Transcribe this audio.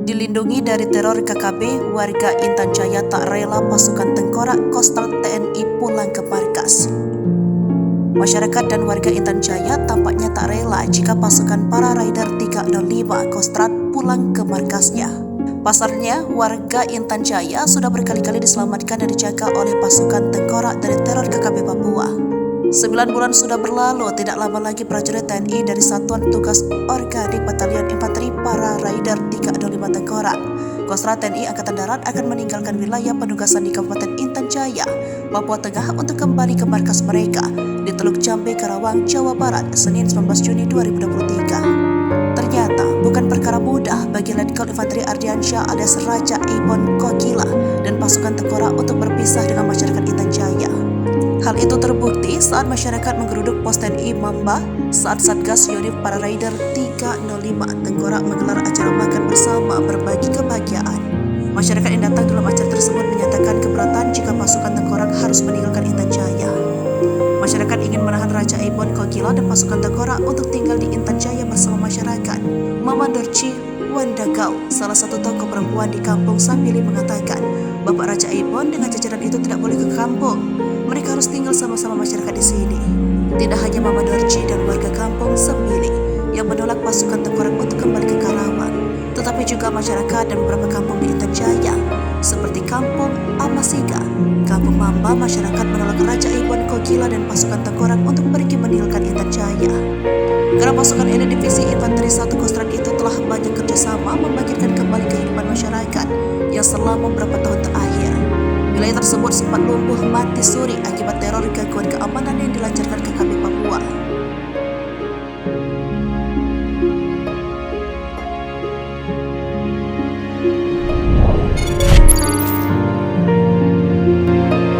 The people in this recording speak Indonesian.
Dilindungi dari teror KKB, warga Intan Jaya tak rela pasukan tengkorak Kostrad TNI pulang ke markas. Masyarakat dan warga Intan Jaya tampaknya tak rela jika pasukan para Raider 305 Kostrad pulang ke markasnya. Pasalnya, warga Intan Jaya sudah berkali-kali diselamatkan dan dijaga oleh pasukan tengkorak dari teror KKB Papua. 9 bulan sudah berlalu, tidak lama lagi prajurit TNI dari Satuan Tugas Organik Batalion Infanteri Para Raider 305 Tengkorak Kostrad TNI Angkatan Darat akan meninggalkan wilayah penugasan di Kabupaten Intan Jaya, Papua Tengah untuk kembali ke markas mereka di Teluk Jambe, Karawang, Jawa Barat, Senin 19 Juni 2023. Ternyata bukan perkara mudah bagi Letkol Infanteri Ardiansyah alias Raja Ibon Kokila dan pasukan tengkorak untuk berpisah dengan masyarakat Intan Jaya. Hal itu terbukti saat masyarakat menggeruduk pos TNI Mamba saat Satgas Yonif Para Raider 305 Tengkorak menggelar acara makan bersama berbagi kebahagiaan. Masyarakat yang datang dalam acara tersebut menyatakan keberatan jika pasukan tengkorak harus meninggalkan Intan Jaya. Masyarakat ingin menahan Raja Ibon Kokila dan pasukan tengkorak untuk tinggal di Intan Jaya bersama masyarakat. Mama Dorci Wandagau, salah satu tokoh perempuan di kampung Sambili, mengatakan Bapak Raja Ibon dengan jajaran itu tidak boleh ke kampung. Mereka harus tinggal sama-sama masyarakat di sini. Tidak hanya Mama Dorci dan warga kampung Sambili yang menolak pasukan tengkorak untuk kembali ke Karawang, tetapi juga masyarakat dan beberapa kampung di Intan Jaya seperti kampung Amasiga, kampung Mamba. Masyarakat menolak Raja Ibon Kokila dan pasukan tengkorak untuk pergi meninggalkan Intan Jaya. Karena pasukan ini divisi infanteri 1 Kostrad itu telah banyak kerjasama membangkitkan kembali kehidupan masyarakat yang selama beberapa tahun terakhir. Wilayah tersebut sempat lumpuh mati suri akibat teror gangguan keamanan yang dilancarkan KKB Papua.